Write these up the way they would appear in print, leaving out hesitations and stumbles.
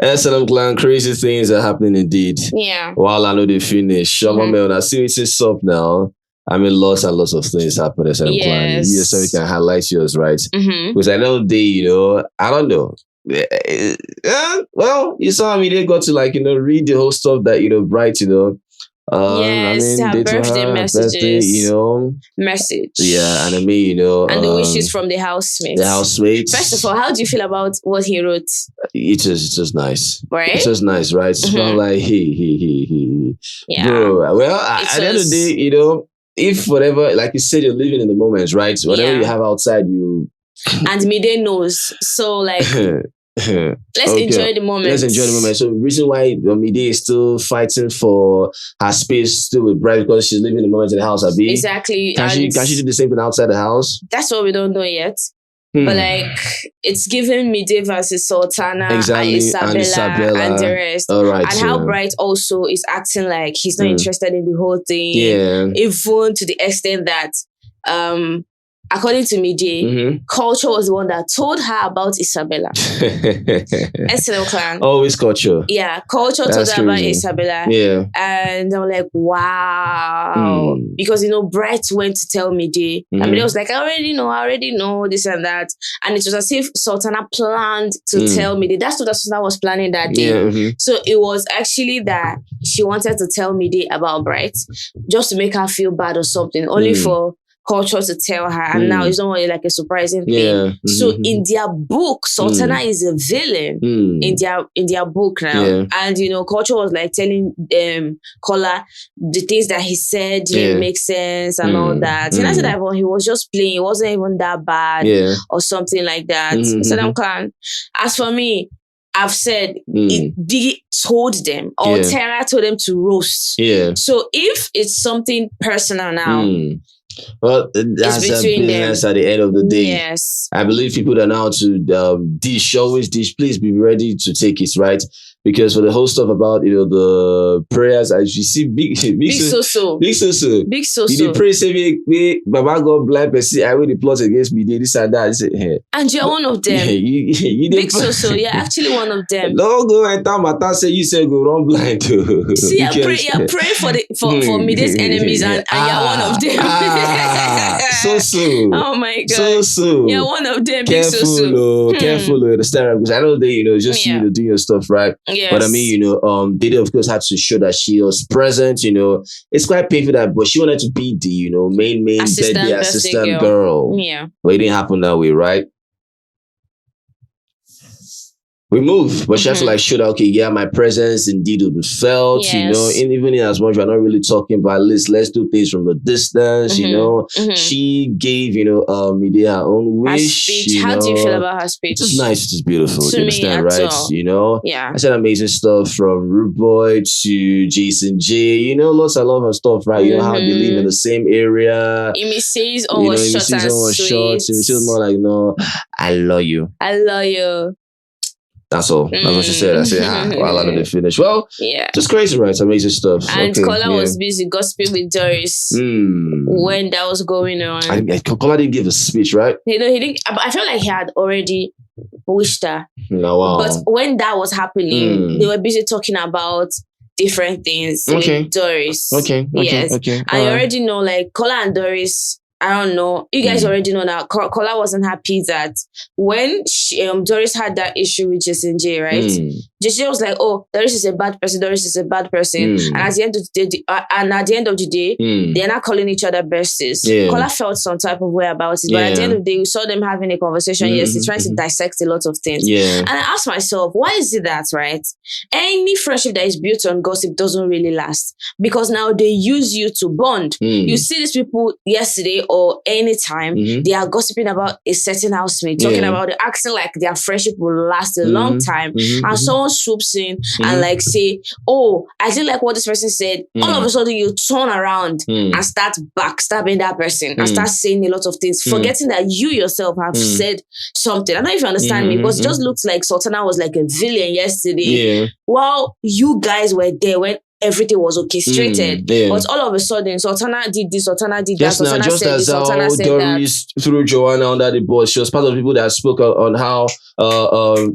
S10 clan, crazy things are happening indeed. Yeah. While I know they finish. Shama I see it's up now. I mean, lots and lots of things happen in S10 clan. Yes, so we can highlight yours, right? Because I know they, I don't know. Well, you saw me, they got to read the whole stuff that, Bright, yes, I mean, her birthday messages. Birthday, message. Yeah, and I mean, and the wishes from the housemate. The housemates. First of all, how do you feel about what he wrote? It's just nice. Right? It's just nice, right? It's not like, he. Yeah. Bro, well, at the end of the day, if whatever, like you said, you're living in the moment, right? Whatever you have outside you. And Mide knows. So, like, let's enjoy the moment. Let's enjoy the moment. So, the reason why Mide is still fighting for her space still with Bright because she's living in the moment in the house, Abi. Exactly. Can she do the same thing outside the house? That's what we don't know yet. But it's giving Mide versus Sultana and Isabella and the rest. All right, and how Bright also is acting like he's not interested in the whole thing. Yeah. Even to the extent that according to Mide, Culture was the one that told her about Isabella. S10 clan. Always Culture. Yeah, Culture told her about Isabella. Yeah. And I'm like, wow. Because, Bright went to tell Mide. And Mide was like, I already know, this and that. And it was as if Sultana planned to tell Mide. That's what Sultana was planning that day. Yeah, So it was actually that she wanted to tell Mide about Bright just to make her feel bad or something. Only for Culture to tell her, and now it's not really like a surprising thing. Yeah. So in their book, Sultana is a villain in their book now. Yeah. And Culture was like telling Kola the things that he said didn't make sense and all that. And I said that he was just playing, it wasn't even that bad or something like that. So clan. As for me, I've said Biggie told them or Terra told them to roast. Yeah. So if it's something personal now, well, that's a business at the end of the day. Yes. I believe people that know how to dish, always dish, please be ready to take it, right? Because for the whole stuff about, the prayers, as you see, big so. Did he pray, say, me, Baba God blind person, I will the plot against me, this and that. Say, hey. And you're one of them. you big so. You're actually one of them. Don't go and tell Mata, say, you say, go run blind. See, you're praying for Mide's enemies, and you're one of them. So. Oh my God. So. You're one of them. Careful, careful, understand? Because I know they, just you do your stuff, right? Yes. But I mean, Dede of course had to show that she was present. It's quite painful that, but she wanted to be the main birthday assistant girl. Yeah, but it didn't happen that way, right? We move, but she has to show that, okay, yeah, my presence indeed will be felt, even in as much we're not really talking, but at least let's do things from a distance, She gave, Mide her own wish. Her speech. How do you feel about her speech? It's nice, it's beautiful. To you understand, me, right? Yeah. I said amazing stuff from Rude Boy to Jason J. Lots of love and stuff, right? You know how they live in the same area. Imisi's own was short and sweet. Imisi was more like, no, I love you. I love you. That's all. That's what she said. I said, well, I didn't finish. Well, just crazy, right? Amazing stuff. And Kola was busy gossiping with Doris when that was going on. Kola didn't give a speech, right? He didn't. I felt like he had already wished her. No, wow. But when that was happening, they were busy talking about different things with Doris. Okay. Yes. Okay. I already know, Kola and Doris. I don't know. You guys already know now. Kola wasn't happy that when Doris had that issue with Jason J, right? Jason was like, "Oh, Doris is a bad person. Doris is a bad person." And at the end of the day, they're not calling each other besties. Kola felt some type of way about it, but at the end of the day, we saw them having a conversation. Yes, they're trying to dissect a lot of things. And I asked myself, why is it that, right? Any friendship that is built on gossip doesn't really last because now they use you to bond. You see these people yesterday or anytime, they are gossiping about a certain housemate, talking about it, acting like their friendship will last a long time. And someone swoops in and say, "Oh, I didn't like what this person said." All of a sudden, you turn around and start backstabbing that person and start saying a lot of things, forgetting that you yourself have said something. I don't know if you understand me, because it just looks like Sultana was like a villain yesterday. While you guys were there when everything was orchestrated. But all of a sudden, Sultana did this, Sultana did that, Sultana said this, Sultana said Doris threw Joanna under the bus. She was part of the people that spoke on how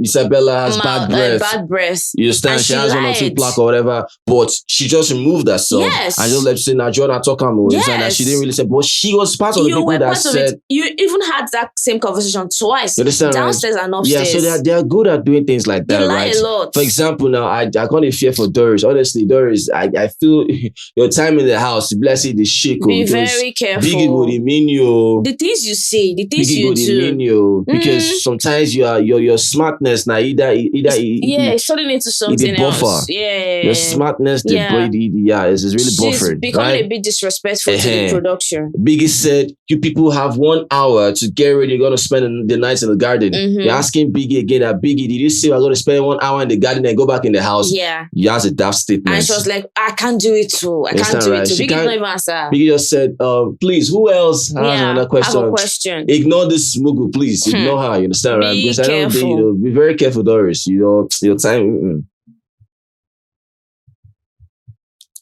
Isabella has bad breath. Bad breath. You understand? She has 1 or 2 plaque or whatever, but she just removed herself. Yes. And just let you say, now Joanna talk about that she didn't really say, but she was part of the people that said. You even had that same conversation twice. You understand? Downstairs and upstairs. Yeah, so they are good at doing things like that, right? A lot. For example, now I can't fear for Doris. Honestly, Doris, I feel your time in the house, bless it, the shake. Be very careful. Biggie go the menu. The things you say, the things Biggie you do. Because sometimes your smartness now it's turning into something else. Yeah. Your smartness, it's really buffering. She's becoming a bit disrespectful to the production. Biggie said, you people have 1 hour to get ready. You're gonna spend the night in the garden. You're asking Biggie again that Biggie, did you say we're gonna spend 1 hour in the garden and go back in the house? Yeah. You has a daft statement. And she was like, I can't do it too. I can't do it too. Biggie didn't even answer. Biggie just said, please, who else has another question? I have a question. Ignore this mugu, please. Ignore her. You understand, right? Be careful. Be very careful, Doris. Your time.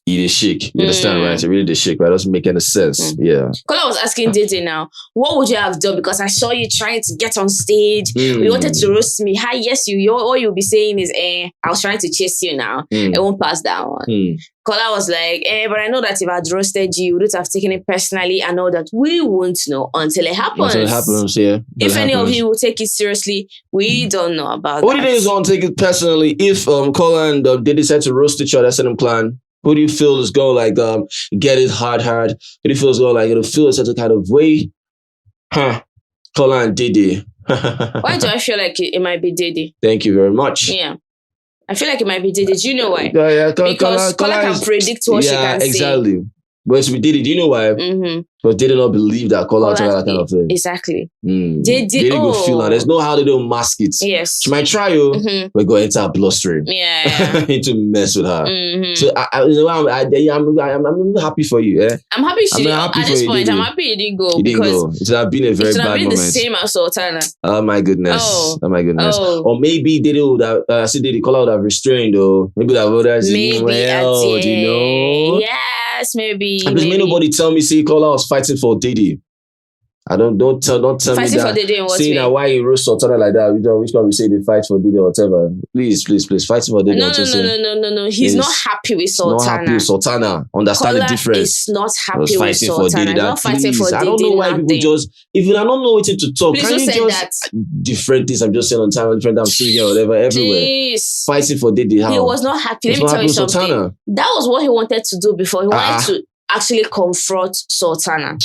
It is shake. You understand, right? It really is shake, right? It doesn't make any sense. Yeah. Kola was asking Dede now, what would you have done? Because I saw you trying to get on stage. You wanted to roast me. Hi, yes, all you'll be saying is, I was trying to chase you now. I won't pass that one. Kola was like, but I know that if I'd roasted you, you would have taken it personally. I know that we won't know until it happens. Until it happens, yeah. If any of you will take it seriously, we don't know about that. What do you think is going to take it personally if Kola and Dede decide to roast each other, send them plan? Who do you feel is going to get it hard? Who do you feel is going to feel such a kind of way? Kola and Dede. Why do I feel like it might be Dede? Thank you very much. Yeah. I feel like it might be Dede. Do you know why? Yeah, because Kola can predict what she can say. Exactly. But it's with Dede. Do you know why? Because they did not believe that Kola would that kind of thing. Exactly. They didn't go feel that. There's no how they don't mask it. Yes. She might try you. We're going to enter her bloodstream. Yeah. To mess with her. So I'm happy for you. Eh? I'm happy she at this point. I'm happy you didn't go. You didn't go. It would have been a very bad moment. The same as Sultana. Oh my goodness. Oh my goodness. Or maybe Dede would have Dede Kola would have restrained though. Maybe that would have do you know? Yes, maybe. And please, may nobody tell me say Kola was fighting for Dede. I don't tell me that. Fighting for Dede in what way? Saying that why you roast Sultana like that, which one we say they fight for Dede or whatever. Please, fighting for Dede. No. He's not happy with Sultana. Not happy with Sultana. Understand the difference. He's not happy with Sultana. Not fighting for Dede. I don't know why people just, if you don't know what to talk, please can you just that. Different things? I'm just saying on time, different I'm seeing or whatever, everywhere. Jeez. Fighting for Dede. How? He was not happy. Let me tell you something. Sultana. That was what he wanted to do before. He wanted to actually confront Sultana.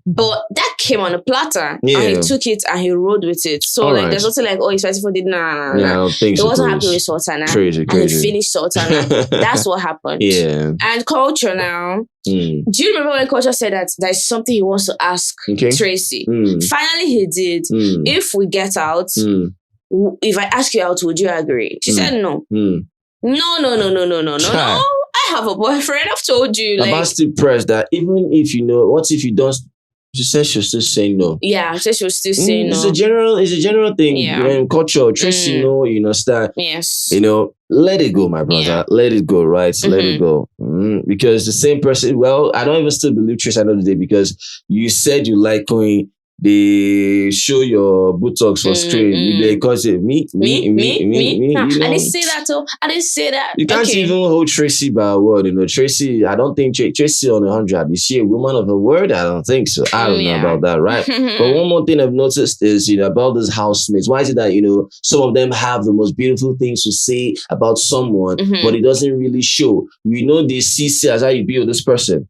But that came on a platter. Yeah. And he took it and he rode with it. So there's nothing like, he's fighting for Dede. Nah. Yeah, I don't think he so. He wasn't happy with Sultana. Crazy. And he finished Sultana. That's what happened. Yeah. And Culture now. Do you remember when Culture said that there's something he wants to ask Tracy? Finally he did. If we get out, if I ask you out, would you agree? She said no. No. I have a boyfriend. I've told you. I'm still pressed that even if what if you don't? She said she'll still say no. Yeah, she said she'll still say no. It's a general thing. Yeah. Culture, Tracy, start. Yes. Let it go, my brother. Yeah. Let it go, right? Let it go. Because the same person, I don't even still believe Tracy another day because you said you like going. They show your buttocks for screen. They call it me. I didn't say that too. I didn't say that. You can't even hold Tracy by a word. Tracy, I don't think Tracy on 100. Is she a woman of her word? I don't think so. I don't know about that, right? But one more thing I've noticed is, about these housemates. Why is it that, some of them have the most beautiful things to say about someone, but it doesn't really show. They see as how you be with this person.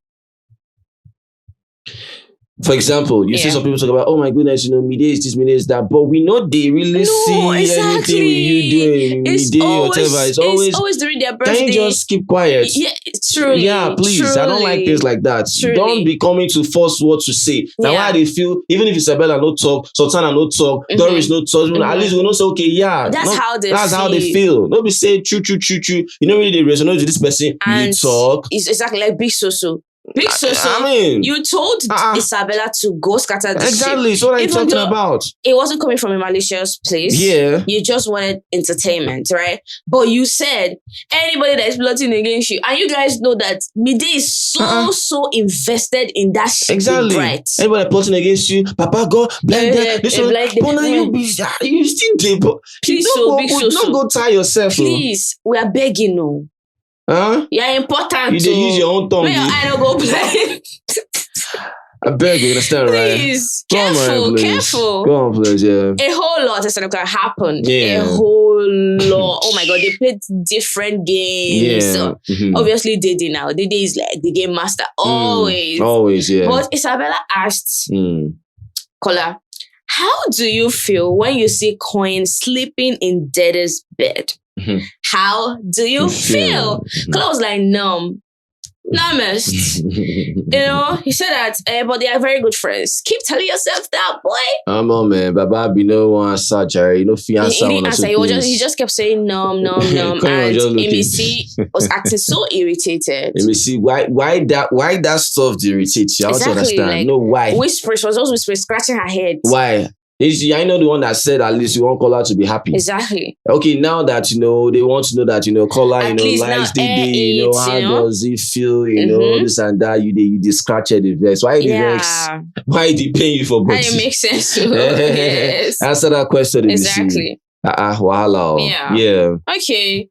For example, you see some people talk about, oh my goodness, Mide is this, Mide is that, but we know they really see anything with you doing, Mide or whatever. It's always during their birthday. Can you just keep quiet? Yeah, truly. Yeah, please. Truly. I don't like things like that. Truly. Don't be coming to force what to say. Now, why they feel, even if Isabella no talk, Sultana no talk, Doris no talk, at least we know say, okay, That's how they feel. Don't be saying, true. You know, really they resonate with this person. And you talk. It's exactly like big so. Big I mean, you told Isabella to go scatter the exactly. ship. So what are you talking about? It wasn't coming from a malicious place. Yeah. You just wanted entertainment, right? But you said anybody that is plotting against you, and you guys know that Mide is so invested in that ship. Exactly. Bright. Anybody plotting against you, Papa, go blind them. This one, you still did, but please, don't go tie yourself. Please, we are begging, no. Huh? Yeah, important. You use your own tongue. I don't go play. I beg you, understand, right? Please, careful. Go on, please, yeah. A whole lot has happened. Yeah. A whole lot. Oh my God, they played different games. Yeah. So, obviously, Dede now. Dede is like the game master. Always. Always, yeah. But Isabella asked Kola, how do you feel when you see Koyin sleeping in Dede's bed? How do you feel? Kola was like, numbest. He said that, but they are very good friends. Keep telling yourself that, boy. I'm on, man. Baba be no one surgery. No fiancé. He didn't answer. He just kept saying numb. And Imisi was acting so irritated. Imisi, why that stuff irritates you? I don't understand. Like, no, why? Whispers. She was always whispering, scratching her head. Why? I know the one that said at least you want Kola to be happy. Exactly. Okay, now that they want to know that Kola likes Dede, how does it feel, this and that, you scratch the vex. Why the vex? Why they paying you for body? That makes sense. Yes. Answer that question. Exactly. Wow. Yeah. Okay.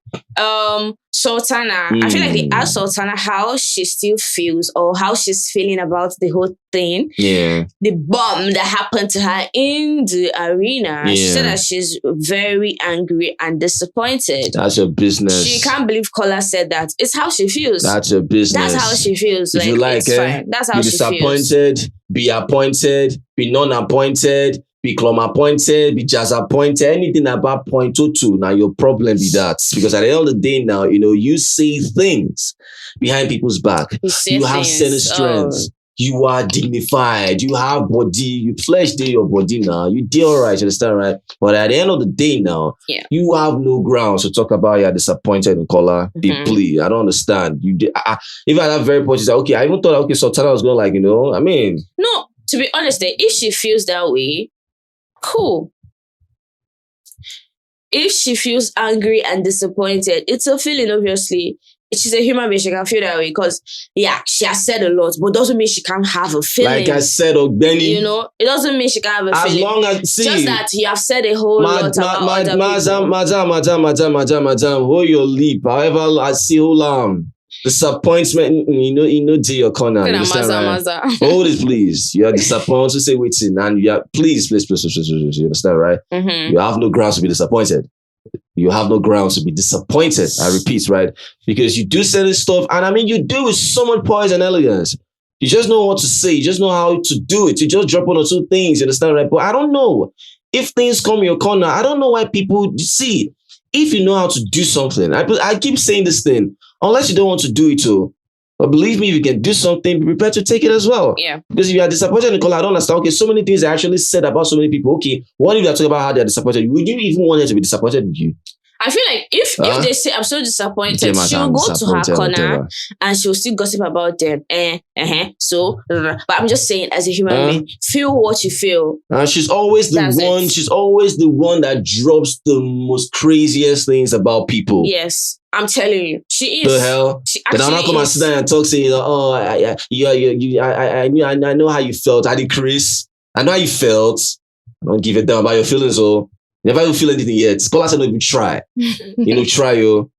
Sultana. I feel like they asked Sultana how she still feels or how she's feeling about the whole thing. Yeah. The bomb that happened to her in the arena. Yeah. She said that she's very angry and disappointed. That's your business. She can't believe Kola said that. It's how she feels. That's your business. That's how she feels. If you like it's fine. That's how she feels. Be disappointed, be appointed, be non-appointed, be clum appointed, be jazz appointed, anything about point two. Now your problem be that. Because at the end of the day now, you say things behind people's back. You have certain strengths. You are dignified. You have body. You flesh day your body now. You do all right. You understand, right? But at the end of the day now, you have no grounds to talk about you're disappointed in Kola. Deeply. I don't understand. If I had that very point, okay, I even thought, Sultana was going No, to be honest, if she feels that way, cool. If she feels angry and disappointed, it's a feeling, obviously. She's a human being, she can feel that way because, she has said a lot, but doesn't mean she can't have a feeling. Like I said, Benny. It doesn't mean she can't have a feeling. As long as, just that you have said a whole lot about Madam, hold your lip. However, I see disappointment, to your corner. Right? Hold it, please. You are disappointed to say waiting, and you are please. You understand, right? You have no grounds to be disappointed. You have no grounds to be disappointed. I repeat, right? Because you do certain stuff, and you do with so much poise and elegance. You just know what to say. You just know how to do it. You just drop one or two things. You understand, right? But I don't know if things come your corner. I don't know why people see. If you know how to do something, I keep saying this thing. Unless you don't want to do it too. But believe me, if you can do something, be prepared to take it as well. Yeah. Because if you are disappointed in Kola, I don't understand. Okay, so many things are actually said about so many people. Okay, what if you are talking about how they are disappointed? Would you even want them to be disappointed in you? I feel like if they say I'm so disappointed, she'll go to her corner and she'll still gossip about them. So, but I'm just saying, as a human being, feel what you feel. She's always the one. She's always the one that drops the most craziest things about people. Yes, I'm telling you, she is. The hell? Then I'm not come and sit down and talk, saying, I know how you felt. I did, Chris. I know how you felt. I don't give a damn about your feelings, never even feel anything yet. Kola said, no, you try. Try, yo.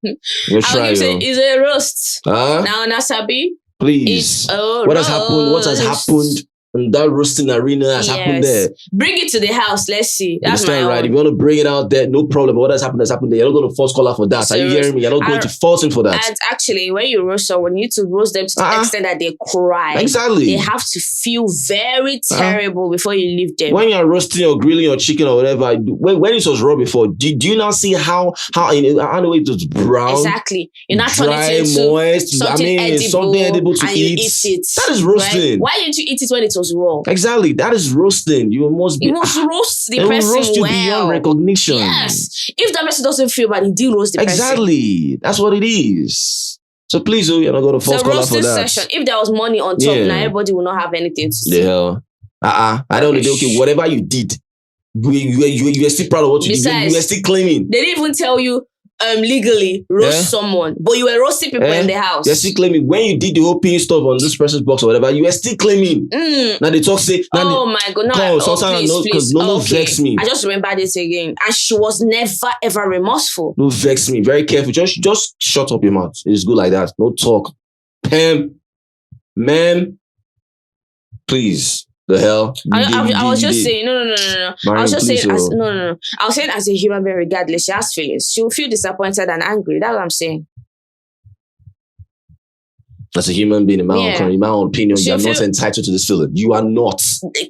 Try, yo. It's a roast. Now, Nasabi. Please. What has happened? What has happened in that roasting arena has happened there? Bring it to the house. Let's see. That's my right. If you want to bring it out there, no problem. But what has happened there. You're not going to force Kola for that. Are you hearing me? You're not going to force him for that. And actually, when you roast someone, you need to roast them to the extent that they cry. Exactly. They have to feel very terrible before you leave them. When you're roasting or grilling your chicken or whatever, when it was raw before, do you now see how the way it was brown? Exactly. You're not dry, moist. Something edible to eat. That is roasting. Right? Why didn't you eat it when it was raw? Exactly. That is roasting. You must roast the person roast you beyond recognition. Yes. If that person doesn't feel bad, he did roast the person. Exactly. That's what it is. So please, you're not going to force Kola for that. Session. If there was money on top, now everybody will not have anything to say. The hell. I don't know. Okay, whatever you did, you are still proud of what you did. You are still claiming. They didn't even tell you legally roast someone, but you were roasting people in the house. You're still claiming when you did the whole pin stuff on this person's box or whatever. You are still claiming. Now they talk say. Oh my god! No, please. No vex me. I just remember this again, and she was never ever remorseful. No vex me. Very careful. Just shut up your mouth. It's good like that. No talk. Ma'am, please. The hell? I was just saying, no. I was just saying, no. I was saying as a human being, regardless, she has feelings. She will feel disappointed and angry. That's what I'm saying. As a human being, in my own opinion, you are not entitled to this feeling. You are not.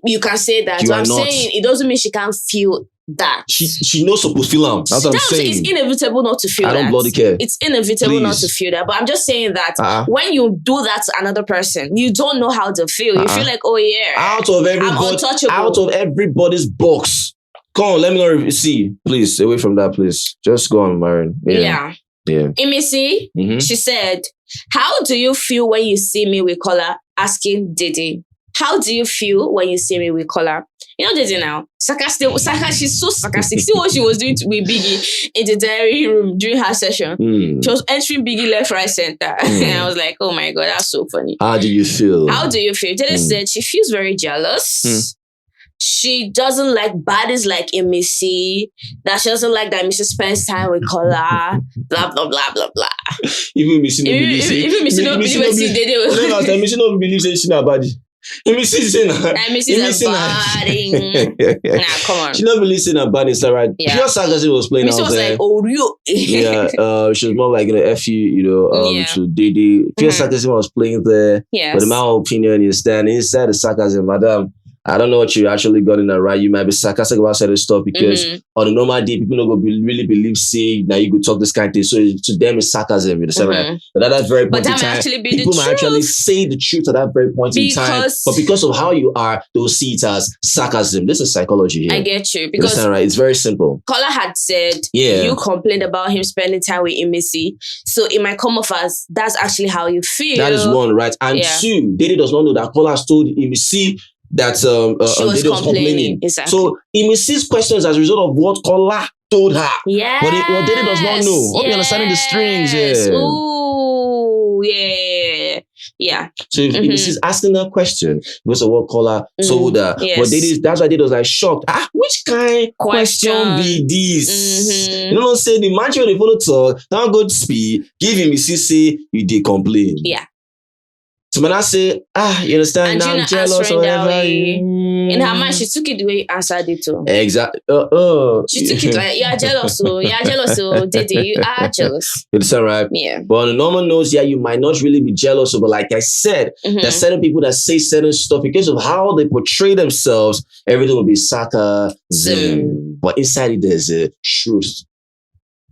You can say that. I'm saying it doesn't mean she can't feel that. She knows supposed to feel them. That's what I'm saying. It's inevitable not to feel that. I don't bloody care. It's inevitable not to feel that. But I'm just saying that when you do that to another person, you don't know how to feel. You feel like, oh yeah, out of everybody's box. Come on, let me know. See, please, away from that, please. Just go on, Myron. Yeah. Imisi, she said, how do you feel when you see me with Kola? Asking Dede. How do you feel when you see me with Kola? You know Dede now. She's so sarcastic. See what she was doing with Biggie in the diary room during her session. She was entering Biggie left, right, center. And I was like, oh my God, that's so funny. How do you feel? Dede said she feels very jealous. She doesn't like baddies like Imisi. That she doesn't like that Imisi spends time with Kola. Blah, blah, blah, blah, blah. Even Imisi no believe Imisi no believe she's not baddie. Imisi is a baddie. Nah, come on. She not believe she's not baddie, is that right? Yeah. Pure sarcasm was playing out there. Oh, real. She was more like, F you, to Dede. Pure sarcasm was playing there. Yes. But in my opinion, you stand inside the sarcasm, madam. I don't know what you actually got in that right. You might be sarcastic about certain stuff because on a normal day, people don't go really believe, say, now you could talk this kind of thing. So to them, it's sarcasm. You understand, right? But at that very point in time, people might actually say the truth at that very point in time. But because of how you are, they'll see it as sarcasm. This is psychology here. I get you. Because right? It's very simple. Kola had said, you complained about him spending time with Imisi. So it might come off as, that's actually how you feel. That is one, right? And two, Dede does not know that Kola has told Imisi that she was complaining. Exactly. So Imisi's questions as a result of what Kola told her. Yeah. But Dede does not know. Hope you're understanding the strings. Yeah. Ooh, yeah. So if Imisi's asking that question because of what Kola told her. Yes. But that's why Dede was like shocked. Which kind of question be this? You know what I'm saying? The man when they follow talk, now go to speak, give Imisi say you did complain. Yeah. So when I say, you understand, now I'm jealous or whatever. In her mind, she took it the way you answered it to. Exactly. She took it like, you're jealous, Dede, you are jealous. You understand, right? Yeah. But on a normal note, you might not really be jealous, but like I said, there's certain people that say certain stuff because of how they portray themselves, everything will be sarcasm. But inside it, there's a truth.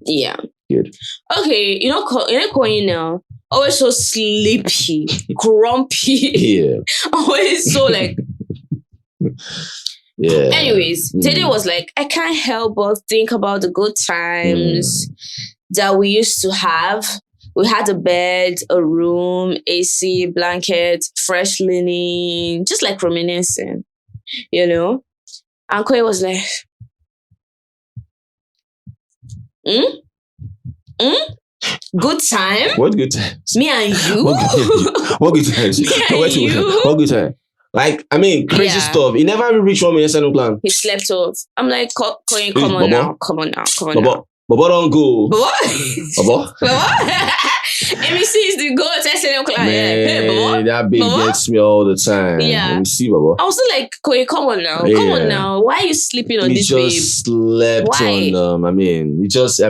Yeah. Good. Okay, Koyin now. Always so sleepy, grumpy. Yeah. Always so like. Yeah. Anyways, Dede was like, I can't help but think about the good times that we used to have. We had a bed, a room, AC, blanket, fresh linen, just like reminiscing, And Koyin was like, good time? What good times? Me and you? What good times? What good time? Like, I mean, crazy stuff. He never reached 1 million plan. He slept off. I'm like, Koyin, come on now. Baba don't go. Baba? Imisi is the goat. Man, that baby gets me all the time. Yeah. Let me see, Baba. I was like, Koyin, come on now. Come on now. Why are you sleeping on this babe? He just slept on them. Man. Because I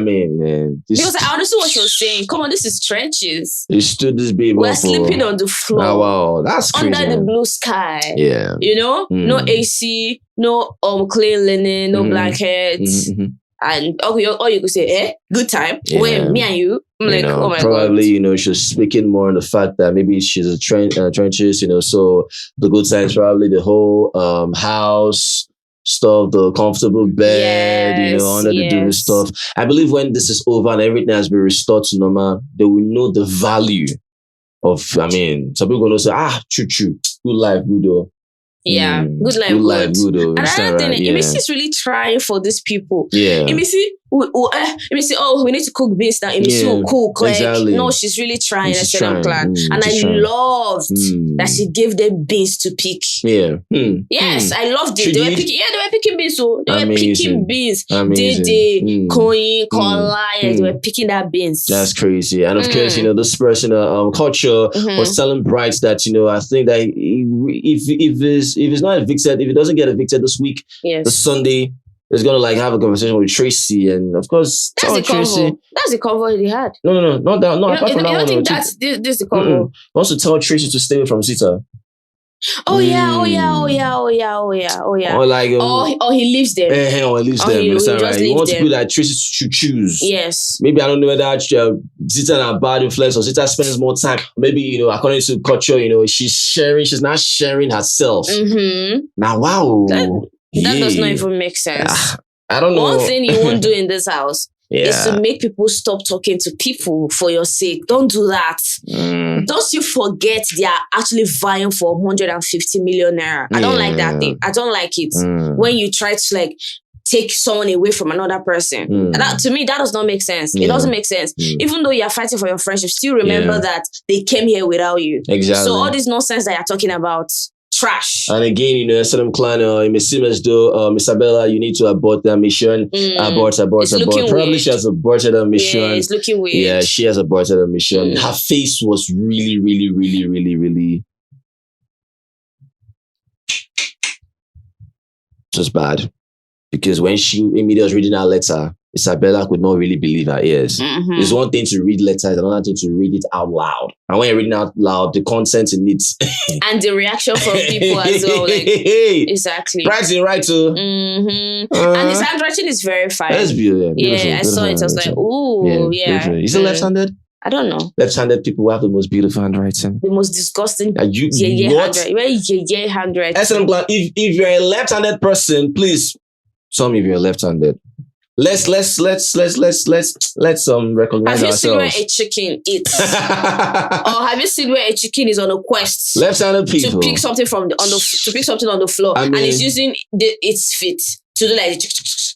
understood what she was saying. Come on, this is trenches. He stood this babe We're sleeping on the floor. Oh, wow. That's crazy. Under the blue sky. Yeah. No AC, no clean linen, no blankets. And all you could say, good time. Yeah. When me and you, I'm like, oh my probably, God. She's speaking more on the fact that maybe she's a trenches, so the good times probably the whole house, stuff, the comfortable bed, under the doing stuff. I believe when this is over and everything has been restored to normal, they will know the value of, some people going to say, choo, good life, good though. Yeah, good life, good. Another thing, Imisi is really trying for these people. Yeah. Imisi, we need to cook beans now. Imisi will cook. Exactly. No, she's really trying. And I loved that she gave them beans to pick. Yeah. Yes, I loved it. They were picking beans. So they were picking beans. Dede, KOYIN, Kola, they were picking that beans. That's crazy. And of course, this person, culture was telling Bright that, I think that if he's not evicted, if he doesn't get evicted this week, the Sunday, he's gonna have a conversation with Tracy, and of course, that's the convo. That's the convo he had. No, not that. No, apart from that one. I don't think that's this the convo. He wants to tell Tracy to stay away from Sita. Oh yeah. Or he leaves them. Or he leaves them. He wants to put that Tracy should choose. Yes. Maybe I don't know whether Sita is a bad influence or Sita spends more time. Maybe according to culture, she's not sharing herself. Now, wow. That does not even make sense. I don't know. One thing you won't do in this house is to make people stop talking to people for your sake. Don't do that. Don't you forget they are actually vying for 150 million naira. I don't like that thing. I don't like it. When you try to take someone away from another person. And that, to me, that does not make sense. It doesn't make sense. Even though you're fighting for your friendship, still remember that they came here without you. Exactly. So all this nonsense that you're talking about, trash. And again, SLM clan, it seems as though Isabella, you need to abort that mission. Abort. Probably weird. She has aborted her mission. Yeah, it's looking weird. Yeah, she has aborted her mission. Her face was really, really, really, really, really just bad. Because when Amy was reading her letter, Isabella could not really believe her ears. It's one thing to read letters, another thing to read it out loud. And when you're reading out loud, the content in it and the reaction from people as well. Exactly. Writing right too. And his handwriting is very fine. That's beautiful. Yeah, I saw it. I was like, ooh, yeah. Is it left-handed? I don't know. Left-handed people have the most beautiful handwriting. The most disgusting. Handwriting. Handwriting. If you're a left-handed person, please tell me if you're left-handed. Let's recognize ourselves. Have you seen where a chicken eats? Or have you seen where a chicken is on a quest? Left-handed people to pick something on the floor, and it's using its feet to do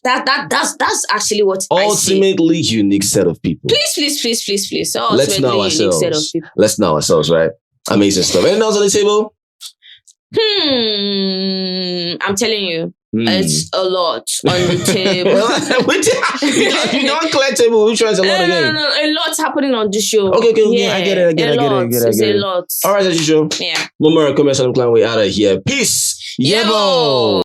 that's actually what ultimately unique set of people. Please. Let's know ourselves. Set of people. Let's know ourselves, right? Amazing stuff. Anything else on the table? I'm telling you. It's a lot on the table. You don't clear table. Which one's a lot again? No. A lot's happening on the show. Okay. Yeah, I get it. It's a lot. All right, that's your show. Yeah. One more commercial plan. We out of here. Peace. Yebo.